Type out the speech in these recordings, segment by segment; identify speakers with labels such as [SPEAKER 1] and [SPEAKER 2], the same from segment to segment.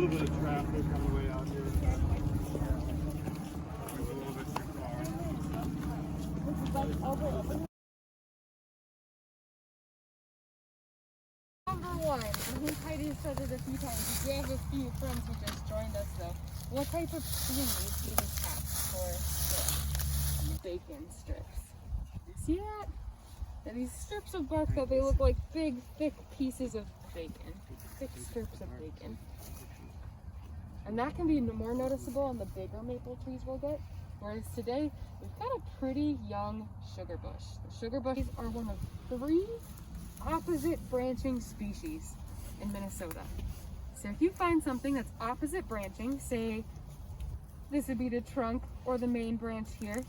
[SPEAKER 1] little bit of traffic on the way out here. It's a little bit too far.
[SPEAKER 2] Number one, I think Heidi said it a few times. We have a few friends who just joined us though. What type of trees do we have for the bacon strips? You see that? They're these strips of bark that they look like big, thick pieces of bacon. Thick strips of bacon. And that can be more noticeable on the bigger maple trees we'll get. Whereas today, we've got a pretty young sugar bush. The sugar bushes are one of 3 opposite branching species in Minnesota. So if you find something that's opposite branching, say this would be the trunk or the main branch here,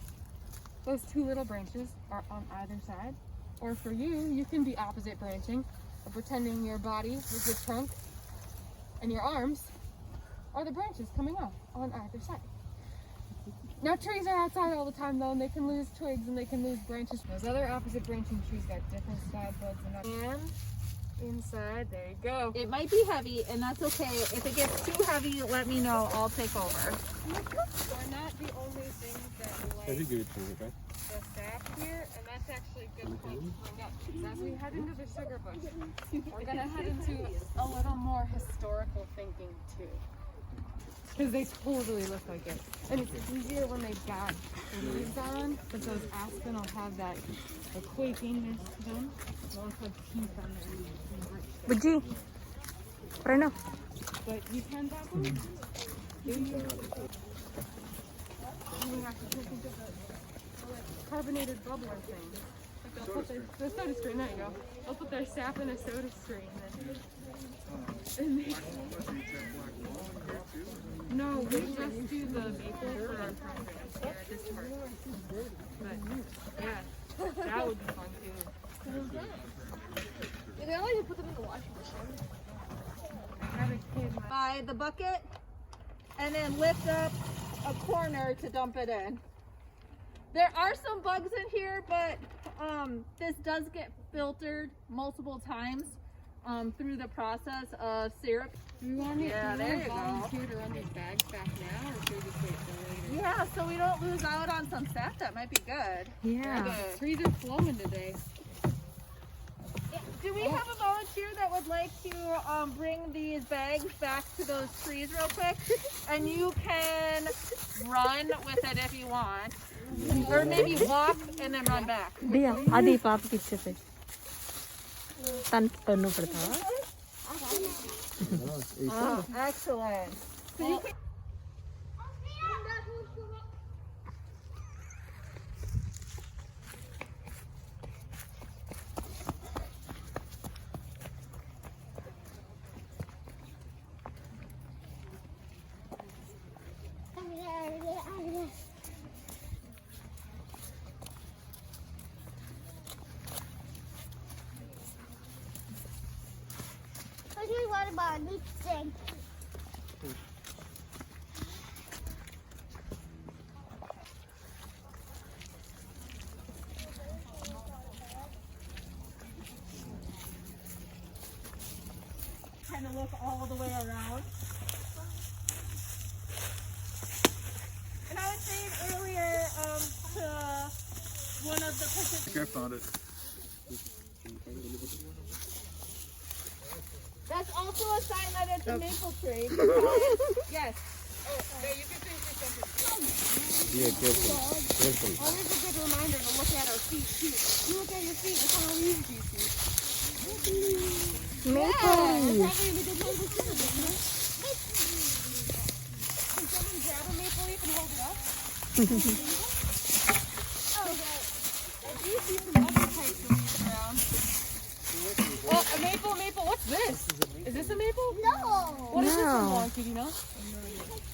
[SPEAKER 2] those 2 little branches are on either side. Or for you, you can be opposite branching, or pretending your body is the trunk and your arms are the branches coming off on either side. Now trees are outside all the time though, and they can lose twigs and they can lose branches. Those other opposite branching trees got different style buds and inside, there you go.
[SPEAKER 3] It might be heavy, and that's okay. If it gets too heavy, let me know. I'll take over.
[SPEAKER 2] We're not the only things that like
[SPEAKER 1] I think give it to me, okay?
[SPEAKER 2] the sap here, and that's actually a good point to bring up. Because as we head into the sugar bush, we're gonna head into a little more historical thinking too. Because they totally look like it. And it's easier when they've got leaves on, but those aspen will have that the quakingness to them. They'll also have teeth on their leaves.
[SPEAKER 3] Buji, Prano.
[SPEAKER 2] But you can tap them. You have to think of the carbonated bubbler thing. Like they'll put the soda stream, there you go. They'll put their sap in a soda stream and make No, we just do the maple for our programs here at this part. But yeah, that would be fun too.
[SPEAKER 4] They only put them in the washing machine.
[SPEAKER 2] I have a kid.
[SPEAKER 3] By the bucket, and then lift up a corner to dump it in. There are some bugs in here, but this does get filtered multiple times through the process of syrup.
[SPEAKER 2] Do you want me
[SPEAKER 3] Yeah,
[SPEAKER 2] to
[SPEAKER 3] there you go.
[SPEAKER 2] volunteer to run these bags back now, or should we just wait till later?
[SPEAKER 3] Yeah, so we don't lose out on some sap. That might be good.
[SPEAKER 2] Yeah, the trees are flowing today.
[SPEAKER 3] Do we have a volunteer that would like to bring these bags back to those trees real quick? And you can run with it if you want. Or maybe walk and then run back.
[SPEAKER 5] Dia, adi paap पीछे से tanpa penuh pertama.
[SPEAKER 3] Oh, excellent. So you can
[SPEAKER 4] What about this thing?
[SPEAKER 3] kind of look all the way around. And I was saying earlier to one of the participants.
[SPEAKER 1] I found it.
[SPEAKER 3] That's also a sign that it's a maple tree. Yes.
[SPEAKER 2] Oh, yeah, you can finish your sentence.
[SPEAKER 1] Yeah, careful. Careful.
[SPEAKER 2] Always a good reminder to look at our feet too. You look at your feet, what kind of leaves do you see?
[SPEAKER 5] Maple.
[SPEAKER 2] Probably in a good place to sit, isn't it? Can someone grab a maple leaf and hold it up? I do see some other types of leaves around. Oh, a maple, what's this? Is this a maple?
[SPEAKER 4] No.
[SPEAKER 2] What is this
[SPEAKER 5] No.
[SPEAKER 2] one, Wonky, do you know?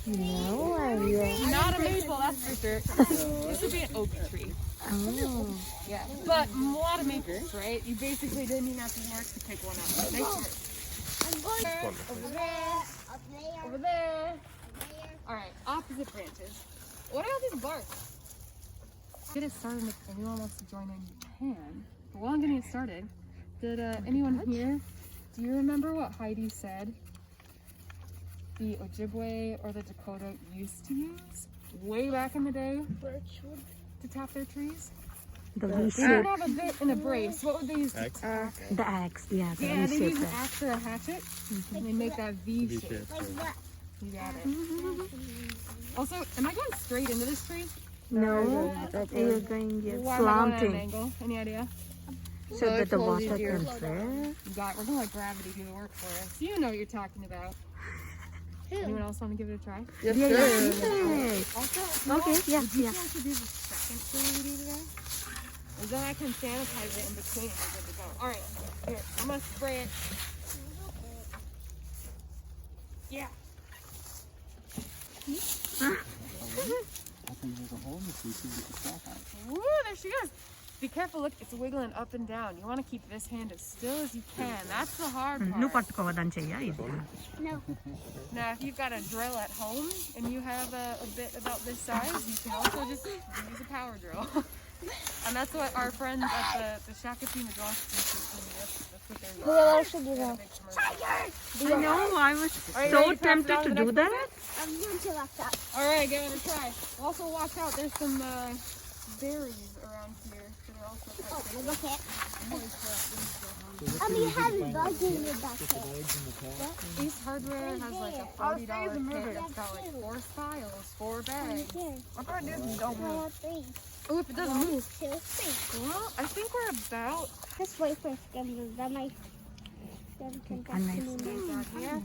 [SPEAKER 5] No idea.
[SPEAKER 2] Not a maple, that's for sure. This would be an oak tree.
[SPEAKER 5] Oh.
[SPEAKER 2] Yeah, but a lot of maples, right? You basically didn't even have to work to pick one up. They work.
[SPEAKER 4] I'm going
[SPEAKER 2] Over there,
[SPEAKER 4] up there.
[SPEAKER 2] over there. All right, opposite branches. What are these barks? Get it started. If anyone wants to join in, you can. But while I'm getting it started, did anyone here? Do you remember what Heidi said the Ojibwe or the Dakota used to use way back in the day to tap their trees.
[SPEAKER 5] The
[SPEAKER 2] They
[SPEAKER 5] V-shape.
[SPEAKER 2] didn't have a bit and a brace. What would they use to tap it?
[SPEAKER 5] The axe. Yeah, the
[SPEAKER 2] Yeah, they use
[SPEAKER 5] V-shape.
[SPEAKER 2] an axe or a hatchet, and they make that V shape.
[SPEAKER 1] V-shape.
[SPEAKER 2] You got it. Also, am I going straight into this tree?
[SPEAKER 5] No, you're going, yeah,
[SPEAKER 2] Why am I going at an
[SPEAKER 5] slanting.
[SPEAKER 2] angle? Any idea?
[SPEAKER 5] So that the water comes there.
[SPEAKER 2] You got. We're gonna let gravity do the work for us. You know what you're talking about. Anyone else want to give it a try?
[SPEAKER 5] Yes, yes.
[SPEAKER 2] Also,
[SPEAKER 5] Okay, yeah,
[SPEAKER 2] would you
[SPEAKER 5] yeah.
[SPEAKER 2] like to do the second thing we do today? And then I can sanitize it in between and we're good to go. All right, here, I'm gonna spray it. Yeah.
[SPEAKER 1] I think there's a hole in the tree so you get the sap out.
[SPEAKER 2] Woo, there she goes. Be careful, look, it's wiggling up and down. You want to keep this hand as still as you can. That's the hard
[SPEAKER 5] No
[SPEAKER 2] part.
[SPEAKER 5] పట్టుకోవద్దని చెయ్యాలి
[SPEAKER 4] No.
[SPEAKER 2] Now, if you've got a drill at home and you have a bit about this size, you can also just use a power drill. And that's what our friends at the Shakopee Madras Institute do. That's what they're
[SPEAKER 4] Who else should do
[SPEAKER 2] doing.
[SPEAKER 4] that?
[SPEAKER 5] I know, I was
[SPEAKER 2] Are you
[SPEAKER 5] so
[SPEAKER 2] ready to pass it
[SPEAKER 5] tempted
[SPEAKER 2] on
[SPEAKER 5] to
[SPEAKER 2] to the
[SPEAKER 5] do
[SPEAKER 2] next
[SPEAKER 5] that.
[SPEAKER 4] I'm going to left up.
[SPEAKER 2] All right, give it a try. Also, watch out. There's some berries around here that are also quite
[SPEAKER 4] Oh,
[SPEAKER 2] big.
[SPEAKER 4] look at you have bugs in your basket.
[SPEAKER 2] East Hardware has like a $40 kit that's got like 4 files, 4 bags.
[SPEAKER 4] Here.
[SPEAKER 2] What about this? Don't
[SPEAKER 4] There
[SPEAKER 2] move.
[SPEAKER 4] are 3.
[SPEAKER 2] Oh, if it doesn't move.
[SPEAKER 4] 2, 3.
[SPEAKER 2] Well, I think we're about
[SPEAKER 4] Just wait for a second. That might. Then come back to me now.
[SPEAKER 2] back here.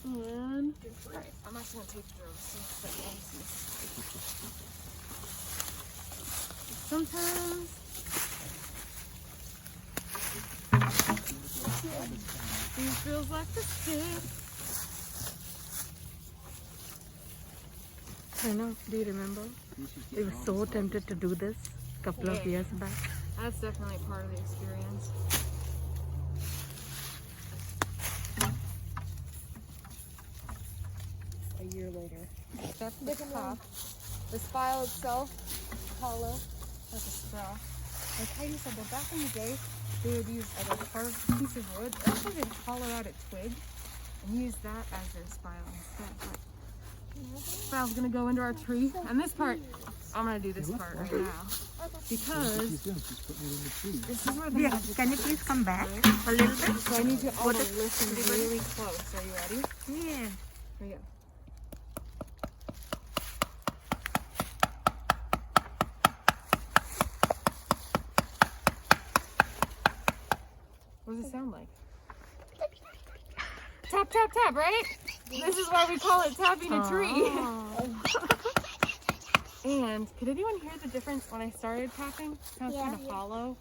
[SPEAKER 2] And alright, I'm actually gonna take those. Sometimes these feels like the stick.
[SPEAKER 5] I know, do you remember? We were so tempted to do this a couple of years back.
[SPEAKER 2] That's definitely part of the experience. A year later. That's the top. This file itself, hollow, like a straw. Like Heidi said, though, back in the day, they would use a carved piece of wood. Actually, they'd hollow out a twig and use that as their spile instead. But this file's gonna go into our tree, and this part, I'm gonna do this part right now. Because this is where the
[SPEAKER 5] Yeah,
[SPEAKER 2] magic
[SPEAKER 5] can you
[SPEAKER 2] happens.
[SPEAKER 5] please come back a little bit?
[SPEAKER 2] So I need you all to listen really close. Are you ready?
[SPEAKER 5] Yeah.
[SPEAKER 2] Here we go. What does it sound like? Tap, tap, tap, right? This is why we call it tapping a tree.
[SPEAKER 5] Oh.
[SPEAKER 2] And could anyone hear the difference when I started tapping? It sounds
[SPEAKER 4] Yeah.
[SPEAKER 2] kind of hollow.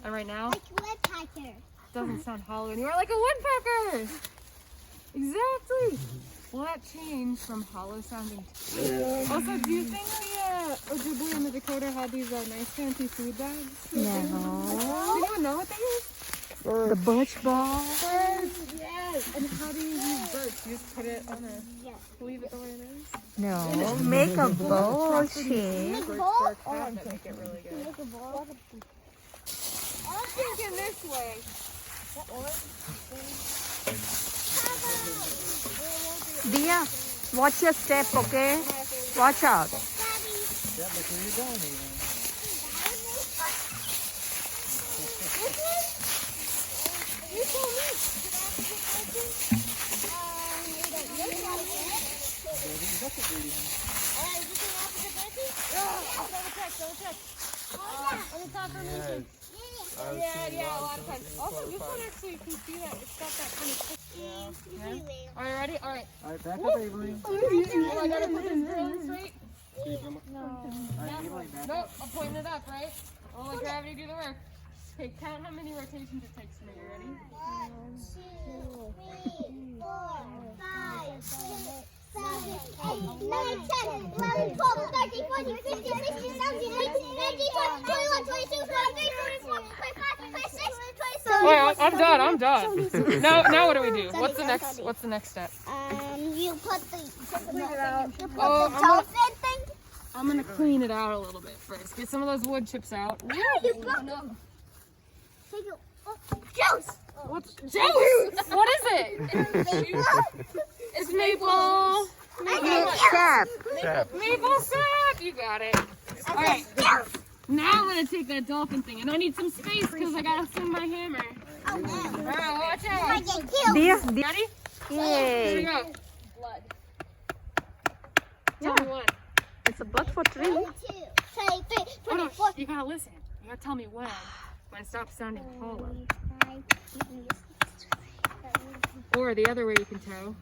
[SPEAKER 2] And right now,
[SPEAKER 4] Like woodpecker.
[SPEAKER 2] it doesn't sound hollow anymore, like a woodpecker. Exactly. Well, that changed from hollow sounding to... Also, do you think the Ojibwe and the Dakota had these nice fancy food bags?
[SPEAKER 5] No.
[SPEAKER 2] Does anyone know what they use?
[SPEAKER 5] The birch ball.
[SPEAKER 2] Birds, yes. And how do you use birds? You just put it on a... Leave it the way it is?
[SPEAKER 5] No, make a bowl shape.
[SPEAKER 4] Make a
[SPEAKER 2] Birds
[SPEAKER 4] bowl?
[SPEAKER 2] work that make it really good.
[SPEAKER 4] Make a bowl.
[SPEAKER 2] I'm thinking this way.
[SPEAKER 5] Dia, watch your step, okay? Watch out.
[SPEAKER 2] Yeah, a lot of times. Also, this one actually, you can see that it's got that kind of... Are you ready? All right.
[SPEAKER 1] All right, back up, Avery.
[SPEAKER 2] Oh, I gotta put this drill straight.
[SPEAKER 1] No.
[SPEAKER 2] Nope, I'm pointing it up, right? I'll let gravity do the work. Okay, count how many rotations it takes for me. You ready?
[SPEAKER 4] 1, 2, 3, 4, 5, 6, 7, 8, 9, 10, 11, 12, 13, 14, 15, 16, 17, 18, 19, 20, 21, 22, 23, 24, 25, 26, 27.
[SPEAKER 2] Wait, I'm done. Now what do we do? What's the next step?
[SPEAKER 4] You put the
[SPEAKER 2] Oh,
[SPEAKER 4] dolphin thing.
[SPEAKER 2] I'm gonna clean it out a little bit first. Get some of those wood chips out.
[SPEAKER 4] Yeah, you put them. Take it. Juice.
[SPEAKER 2] What's juice? What is it? It's maple.
[SPEAKER 5] Sap.
[SPEAKER 2] Maple sap. You got it. All right. Now I'm gonna take that dolphin thing, and I need some space because I gotta swing my hammer.
[SPEAKER 4] Oh no.
[SPEAKER 2] All right, watch
[SPEAKER 4] I
[SPEAKER 2] out.
[SPEAKER 4] get killed.
[SPEAKER 5] Dear,
[SPEAKER 2] Ready? Here we
[SPEAKER 5] yay.
[SPEAKER 2] go.
[SPEAKER 3] Blood.
[SPEAKER 2] Tell me when.
[SPEAKER 5] It's a blood for 3.
[SPEAKER 4] 1, 2, 3, 3,
[SPEAKER 2] Oh no,
[SPEAKER 4] 24.
[SPEAKER 2] you gotta listen. You gotta tell me when. When it stops sounding hollow. Or the other way you can tell.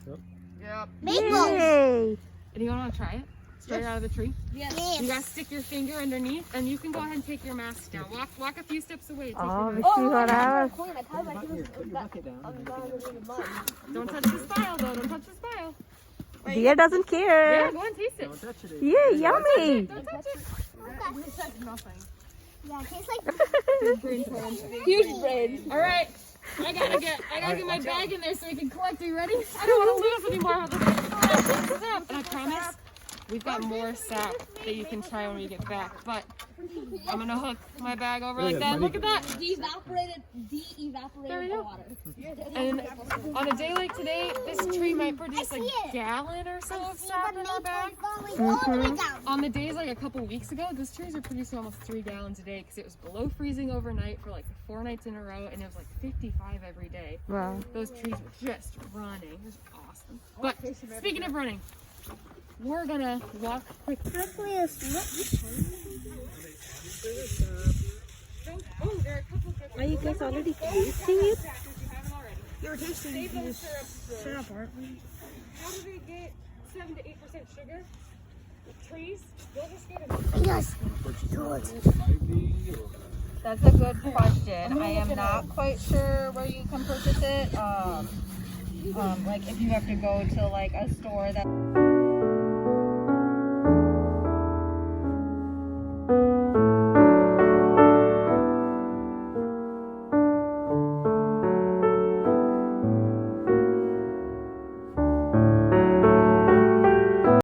[SPEAKER 2] Yep.
[SPEAKER 4] Maple.
[SPEAKER 5] Yay.
[SPEAKER 2] And you wanna try it? Straight out of the tree?
[SPEAKER 3] Yes.
[SPEAKER 2] You gotta stick your finger underneath, and you can go ahead and take your mask down. Walk a few steps away. Take
[SPEAKER 5] Oh,
[SPEAKER 2] your
[SPEAKER 5] we
[SPEAKER 2] mask.
[SPEAKER 5] see what I was.
[SPEAKER 1] Put your bucket down.
[SPEAKER 2] Don't touch the spile though. Don't touch the spile.
[SPEAKER 5] Dear doesn't
[SPEAKER 2] Yeah,
[SPEAKER 5] care.
[SPEAKER 2] go and taste it.
[SPEAKER 1] Don't touch it.
[SPEAKER 5] Yeah, yummy.
[SPEAKER 2] Don't touch it.
[SPEAKER 4] Okay.
[SPEAKER 2] Touch nothing.
[SPEAKER 4] Yeah, it tastes like
[SPEAKER 3] Huge brain.
[SPEAKER 2] All right. I gotta get my bag in there so we can collect. Are you ready? I don't want to lose anymore. And I promise, we've got more sap that you can try when we get back. But I'm gonna hook my bag over like that. Look at that.
[SPEAKER 3] De-evaporated
[SPEAKER 2] There we go.
[SPEAKER 3] water.
[SPEAKER 2] And on a day like today, this tree might produce a gallon or so of sap in our bag. On the days like a couple weeks ago, those trees are producing almost 3 gallons a day because it was below freezing overnight for like 4 nights in a row, and it was like 55 every day.
[SPEAKER 5] Wow.
[SPEAKER 2] Those trees were just running. It was awesome. But speaking of running, we're gonna walk quickly. Oh, there are a couple good
[SPEAKER 5] Are you guys already tasting it?
[SPEAKER 2] You're tasting the syrup, aren't we? How do they get 7 to 8% sugar? The trees? They'll just get it.
[SPEAKER 4] Yes.
[SPEAKER 3] That's a good question. I am not quite sure where you can purchase it. Like if you have to go to like a store that